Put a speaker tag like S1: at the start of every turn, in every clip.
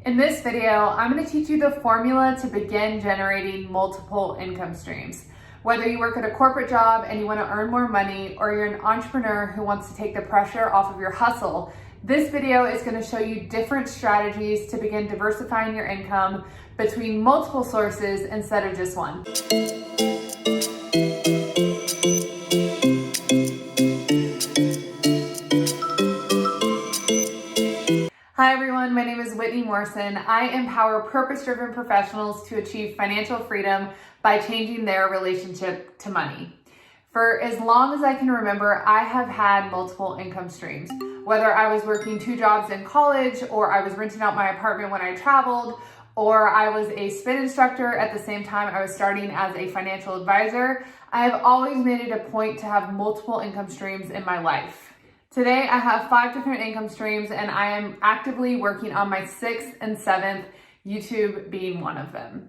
S1: In this video, I'm going to teach you the formula to begin generating multiple income streams. Whether you work at a corporate job and you want to earn more money, or you're an entrepreneur who wants to take the pressure off of your hustle, this video is going to show you different strategies to begin diversifying your income between multiple sources instead of just one. Hi everyone, my name is 𝗲ₐ𝗲. I empower purpose-driven professionals to achieve financial freedom by changing their relationship to money. For as long as I can remember, I have had multiple income streams. Whether I was working 2 jobs in college, or I was renting out my apartment when I traveled, or I was a spin instructor at the same time I was starting as a financial advisor, I have always made it a point to have multiple income streams in my life. Today, I have 5 different income streams, and I am actively working on my 6th and 7th, YouTube being one of them.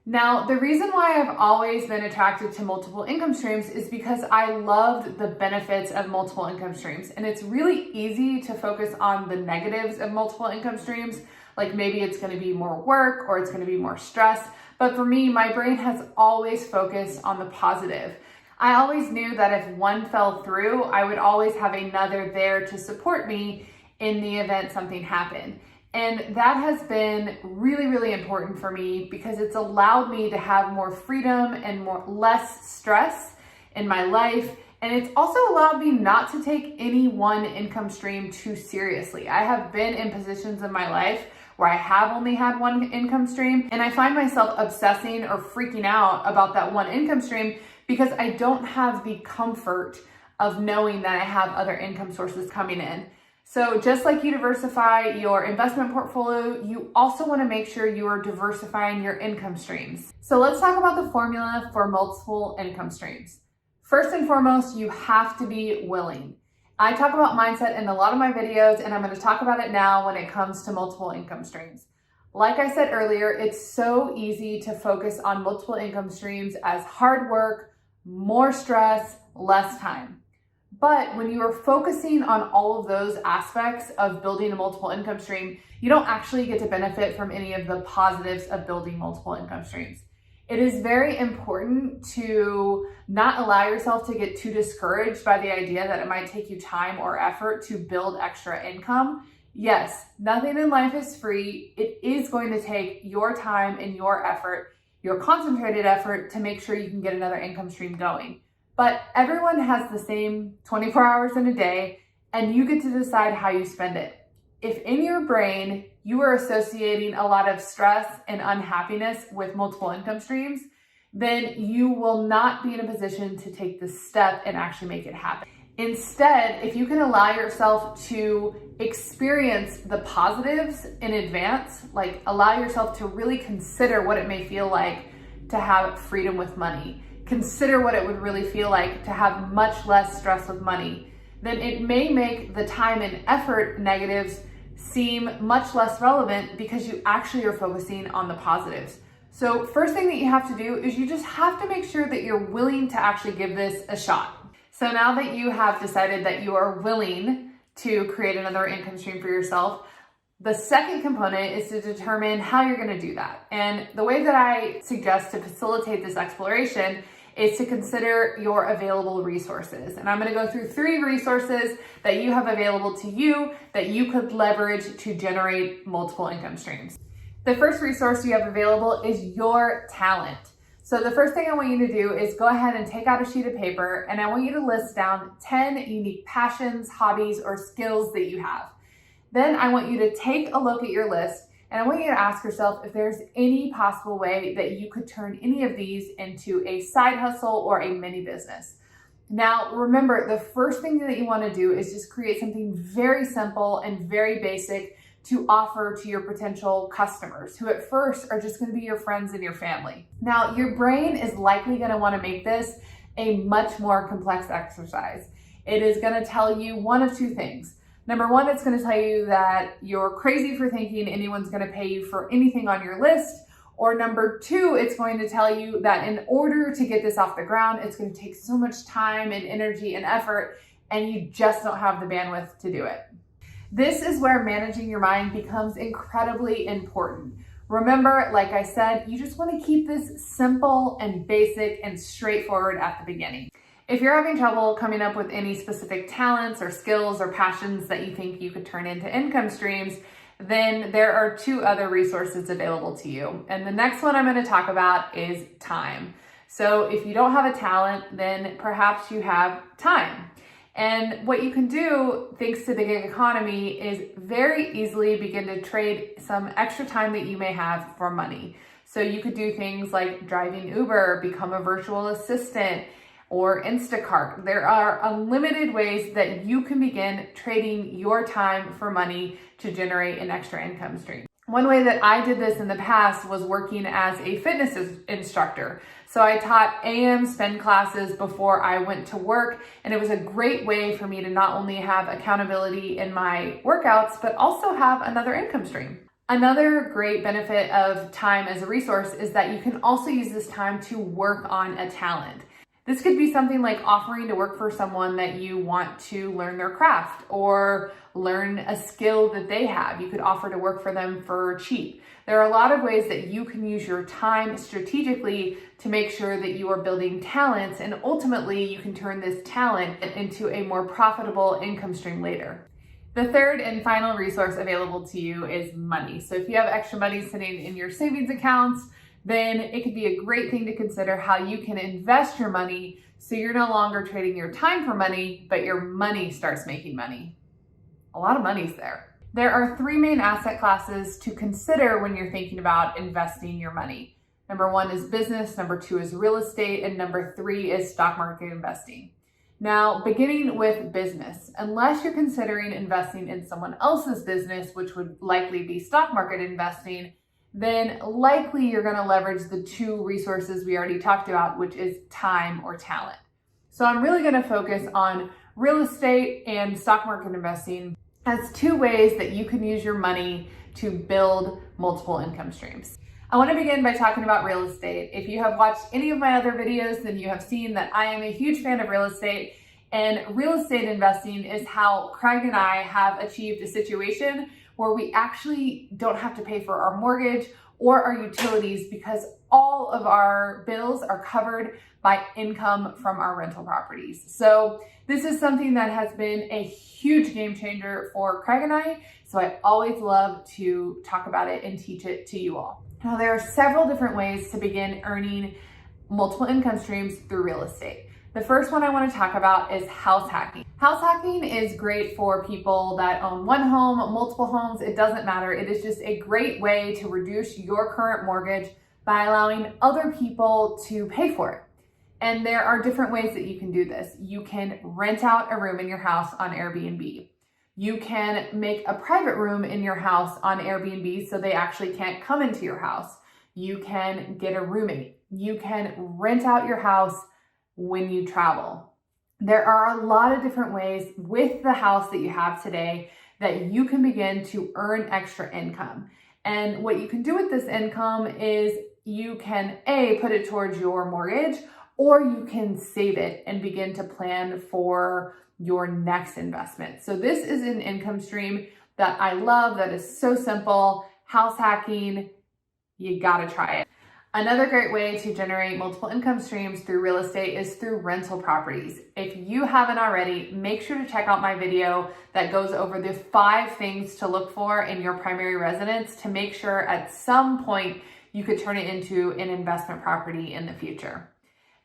S1: Now, the reason why I've always been attracted to multiple income streams is because I loved the benefits of multiple income streams. And it's really easy to focus on the negatives of multiple income streams, like maybe it's going to be more work or it's going to be more stress. But for me, my brain has always focused on the positive. I always knew that if one fell through, I would always have another there to support me in the event something happened. And that has been really, really important for me because it's allowed me to have more freedom and less stress in my life. And it's also allowed me not to take any one income stream too seriously. I have been in positions in my life where I have only had one income stream, and I find myself obsessing or freaking out about that one income stream because I don't have the comfort of knowing that I have other income sources coming in. So just like you diversify your investment portfolio, you also want to make sure you are diversifying your income streams. So let's talk about the formula for multiple income streams. First and foremost, you have to be willing. I talk about mindset in a lot of my videos, and I'm going to talk about it now when it comes to multiple income streams. Like I said earlier, it's so easy to focus on multiple income streams as hard work, more stress, less time. But when you are focusing on all of those aspects of building a multiple income stream, you don't actually get to benefit from any of the positives of building multiple income streams. It is very important to not allow yourself to get too discouraged by the idea that it might take you time or effort to build extra income. Yes, nothing in life is free. It is going to take your time and your effort, your concentrated effort, to make sure you can get another income stream going. But everyone has the same 24 hours in a day, and you get to decide how you spend it. If in your brain you are associating a lot of stress and unhappiness with multiple income streams, then you will not be in a position to take the step and actually make it happen. Instead, if you can allow yourself to experience the positives in advance, like allow yourself to really consider what it may feel like to have freedom with money, consider what it would really feel like to have much less stress with money, then it may make the time and effort negatives seem much less relevant because you actually are focusing on the positives. So first thing that you have to do is you just have to make sure that you're willing to actually give this a shot. So now that you have decided that you are willing to create another income stream for yourself, the second component is to determine how you're going to do that. And the way that I suggest to facilitate this exploration is to consider your available resources. And I'm going to go through 3 resources that you have available to you that you could leverage to generate multiple income streams. The first resource you have available is your talent. So the first thing I want you to do is go ahead and take out a sheet of paper, and I want you to list down 10 unique passions, hobbies, or skills that you have. Then I want you to take a look at your list, and I want you to ask yourself if there's any possible way that you could turn any of these into a side hustle or a mini business. Now, remember, the first thing that you want to do is just create something very simple and very basic to offer to your potential customers, who at first are just going to be your friends and your family. Now, your brain is likely going to want to make this a much more complex exercise. It is going to tell you one of 2 things. Number 1, it's going to tell you that you're crazy for thinking anyone's going to pay you for anything on your list. Or number 2, it's going to tell you that in order to get this off the ground, it's going to take so much time and energy and effort, and you just don't have the bandwidth to do it. This is where managing your mind becomes incredibly important. Remember, like I said, you just want to keep this simple and basic and straightforward at the beginning. If you're having trouble coming up with any specific talents or skills or passions that you think you could turn into income streams, then there are two other resources available to you. And the next one I'm going to talk about is time. So if you don't have a talent, then perhaps you have time. And what you can do, thanks to the gig economy, is very easily begin to trade some extra time that you may have for money. So you could do things like driving Uber, become a virtual assistant, or Instacart. There are unlimited ways that you can begin trading your time for money to generate an extra income stream. One way that I did this in the past was working as a fitness instructor. So I taught AM spin classes before I went to work, and it was a great way for me to not only have accountability in my workouts, but also have another income stream. Another great benefit of time as a resource is that you can also use this time to work on a talent. This could be something like offering to work for someone that you want to learn their craft or learn a skill that they have. You could offer to work for them for cheap. There are a lot of ways that you can use your time strategically to make sure that you are building talents, and ultimately you can turn this talent into a more profitable income stream later. The third and final resource available to you is money. So if you have extra money sitting in your savings accounts, then it could be a great thing to consider how you can invest your money so you're no longer trading your time for money, but your money starts making money. A lot of money's there. There are three main asset classes to consider when you're thinking about investing your money. Number one is business, number two is real estate, and number three is stock market investing. Now, beginning with business, unless you're considering investing in someone else's business, which would likely be stock market investing, then likely you're going to leverage the two resources we already talked about, which is time or talent. So I'm really going to focus on real estate and stock market investing as two ways that you can use your money to build multiple income streams. I want to begin by talking about real estate. If you have watched any of my other videos, then you have seen that I am a huge fan of real estate, and real estate investing is how Craig and I have achieved a situation where we actually don't have to pay for our mortgage or our utilities because all of our bills are covered by income from our rental properties. So this is something that has been a huge game changer for Craig and I. So I always love to talk about it and teach it to you all. Now, there are several different ways to begin earning multiple income streams through real estate. The first one I want to talk about is house hacking. House hacking is great for people that own one home, multiple homes, it doesn't matter. It is just a great way to reduce your current mortgage by allowing other people to pay for it. And there are different ways that you can do this. You can rent out a room in your house on Airbnb. You can make a private room in your house on Airbnb so they actually can't come into your house. You can get a roommate. You can rent out your house when you travel. There are a lot of different ways with the house that you have today that you can begin to earn extra income. And what you can do with this income is you can put it towards your mortgage, or you can save it and begin to plan for your next investment. So this is an income stream that I love, that is so simple. House hacking, you gotta try it. Another great way to generate multiple income streams through real estate is through rental properties. If you haven't already, make sure to check out my video that goes over the 5 things to look for in your primary residence to make sure at some point you could turn it into an investment property in the future.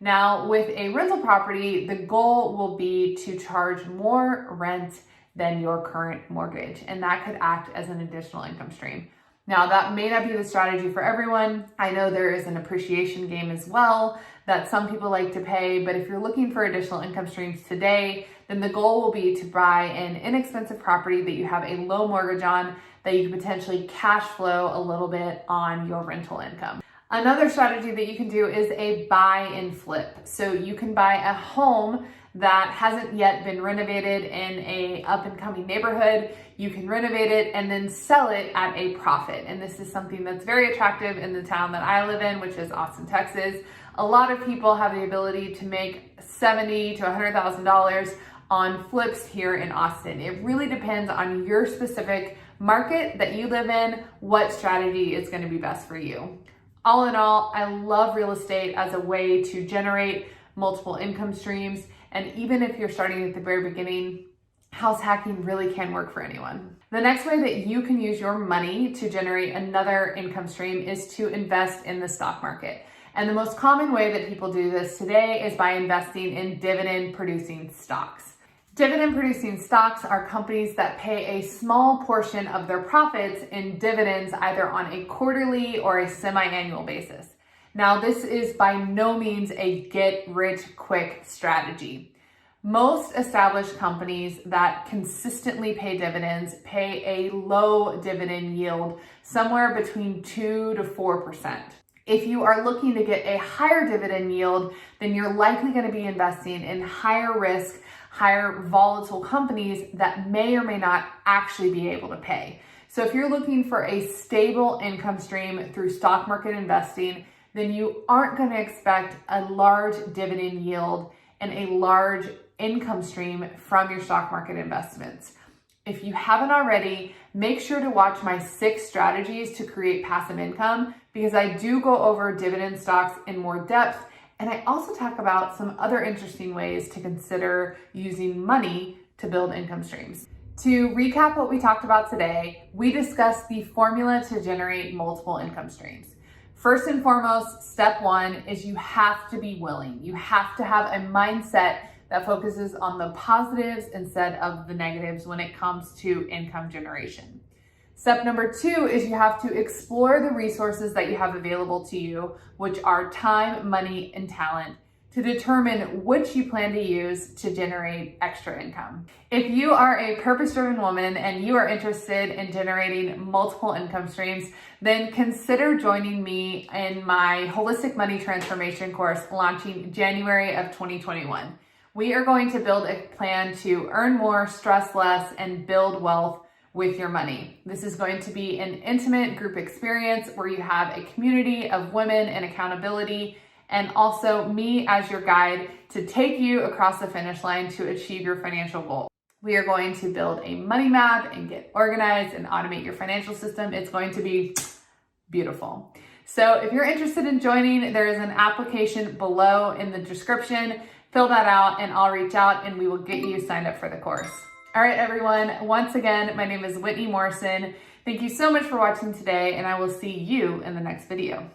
S1: Now, with a rental property, the goal will be to charge more rent than your current mortgage, and that could act as an additional income stream. Now, that may not be the strategy for everyone. I know there is an appreciation game as well that some people like to pay, but if you're looking for additional income streams today, then the goal will be to buy an inexpensive property that you have a low mortgage on, that you can potentially cash flow a little bit on your rental income. Another strategy that you can do is a buy and flip. So you can buy a home that hasn't yet been renovated in a up and coming neighborhood. You can renovate it and then sell it at a profit. And this is something that's very attractive in the town that I live in, which is Austin, Texas. A lot of people have the ability to make $70,000 to $100,000 on flips here in Austin. It really depends on your specific market that you live in, what strategy is going to be best for you. All in all, I love real estate as a way to generate multiple income streams. And even if you're starting at the very beginning, house hacking really can work for anyone. The next way that you can use your money to generate another income stream is to invest in the stock market. And the most common way that people do this today is by investing in dividend producing stocks. Dividend producing stocks are companies that pay a small portion of their profits in dividends either on a quarterly or a semi-annual basis. Now, this is by no means a get rich quick strategy. Most established companies that consistently pay dividends pay a low dividend yield, somewhere between 2 to 4%. If you are looking to get a higher dividend yield, then you're likely going to be investing in higher risk, higher volatile companies that may or may not actually be able to pay. So if you're looking for a stable income stream through stock market investing, then you aren't going to expect a large dividend yield and a large income stream from your stock market investments. If you haven't already, make sure to watch my 6 strategies to create passive income, because I do go over dividend stocks in more depth. And I also talk about some other interesting ways to consider using money to build income streams. To recap what we talked about today, we discussed the formula to generate multiple income streams. First and foremost, step 1 is you have to be willing. You have to have a mindset that focuses on the positives instead of the negatives when it comes to income generation. Step number 2 is you have to explore the resources that you have available to you, which are time, money, and talent, to determine which you plan to use to generate extra income. If you are a purpose-driven woman and you are interested in generating multiple income streams, then consider joining me in my Holistic Money Transformation course launching January of 2021. We are going to build a plan to earn more, stress less, and build wealth with your money. This is going to be an intimate group experience where you have a community of women and accountability, and also me as your guide to take you across the finish line to achieve your financial goal. We are going to build a money map and get organized and automate your financial system. It's going to be beautiful. So if you're interested in joining, there is an application below in the description. Fill that out and I'll reach out and we will get you signed up for the course. All right, everyone. Once again, my name is Whitney Morrison. Thank you so much for watching today, and I will see you in the next video.